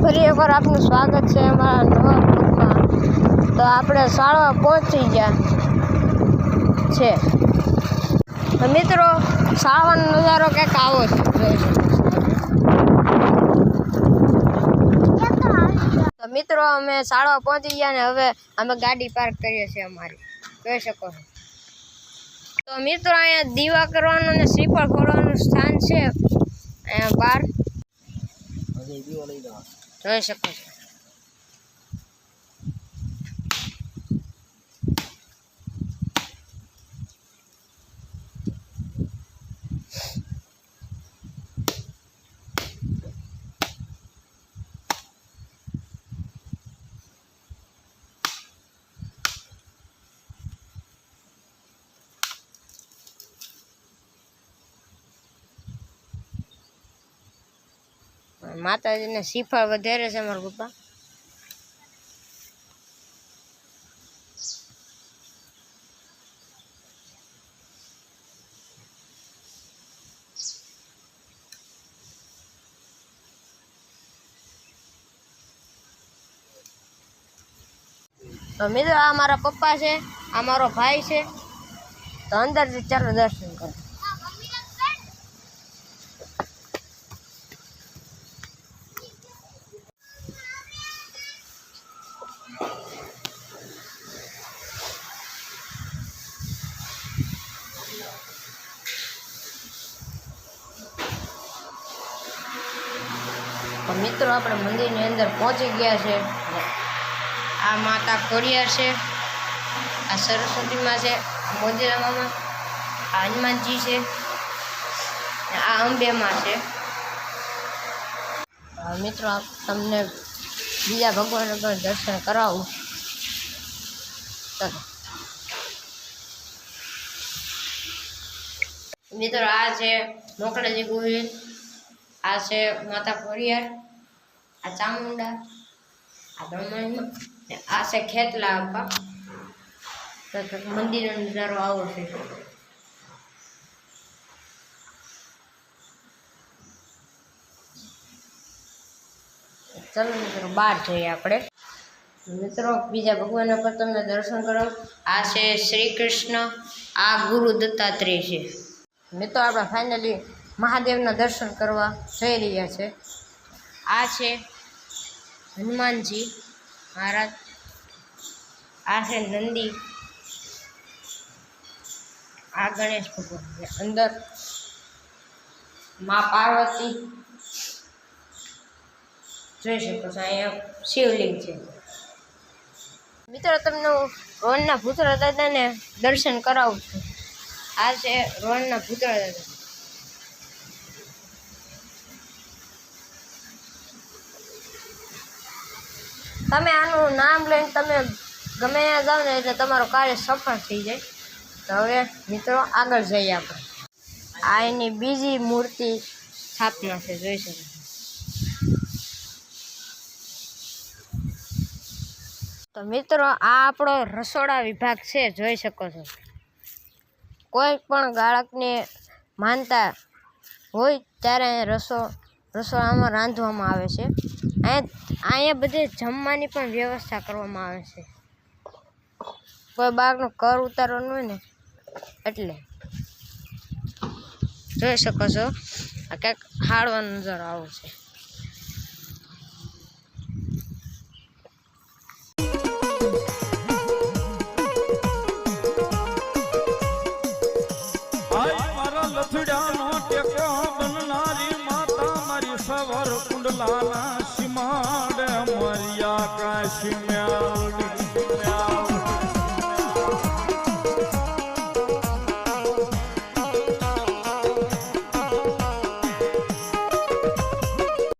ફરી એકવાર આપનું સ્વાગત છે અમારા નવા બ્લોગમાં। તો આપણે શાળા પહોંચી ગયા છે। તો મિત્રો શાળાનો નજારો કંઈક આવો છે, જોઈ શકો છો। તો મિત્રો અમે શાળા પહોંચી ગયા ને હવે અમે ગાડી પાર્ક કરીએ છીએ અમારી, જોઈ શકો છો। તો મિત્રો અહીંયા દીવા કરવાનું અને શ્રીફળ ફોડવાનું સ્થાન છે અહીંયા બહાર, જોઈ શકો છો। માતાજીને શ્રીફળ વધારે છે મારા પપ્પા। તો મિત્રો આ મારા પપ્પા છે, આ મારો ભાઈ છે। તો અંદરથી ચાલો દર્શન કરો। મિત્રો આપણે મંદિરની અંદર પહોંચી ગયા છે। આ માતા ખોડિયાર છે, આ સરસ્વતીમાં છે, આ મોજીરા મામા, આ હનુમાનજી છે, આ અંબેમાં છે। મિત્રો તમને બીજા ભગવાનના પણ દર્શન કરાવું, ચાલો। મિત્રો આ છે મોકળાજી ગોહિલ, આ છે માતા ખોડિયાર, આ ચામુંડા, આ બ્રહ્મણ, આ છે ખેતલા આપા। તો મંદિરનો નજારો આવો છે। ચાલો મિત્રો બહાર જઈએ આપણે। મિત્રો બીજા ભગવાનના પર તમને દર્શન કરો। આ છે શ્રી કૃષ્ણ, આ ગુરુ દત્તાત્રેય છે। મિત્રો આપણે ફાઇનલી મહાદેવના દર્શન કરવા જઈ રહ્યા છે। આ છે હનુમાનજી મહારાજ, આ છે નંદી, આ ગણેશ ભગવાન, અંદર મા પાર્વતી, જોઈ શકો છો। અહીંયા શિવલિંગ છે। મિત્રો તમને હું રોહનના ભૂતળા દાદાને દર્શન કરાવું છું। આ છે રોહનના ભૂતળા દાદા। તમે આનું નામ લઈને તમે ગમે ત્યાં જાઓ ને એટલે તમારું કાર્ય સફળ થઈ જાય। તો હવે મિત્રો આગળ જઈએ આપણે। આ એની બીજી મૂર્તિ સ્થાપના છે, જોઈ શકો। તો મિત્રો આ આપણો રસોડા વિભાગ છે, જોઈ શકો છો। કોઈ પણ બાળકને માનતા હોય ત્યારે રસોડામાં રાંધવામાં આવે છે। અહીંયા બધે જમવાની પણ વ્યવસ્થા કરવામાં આવે છે। કોઈ બાળકનું કર ઉતારવાનું હોય ને એટલે જોઈ શકો છો। આ કંઈક હાડવાનો નજારો આવો છે। સવર કુંડલાના સીમાડે મર્યા કાશી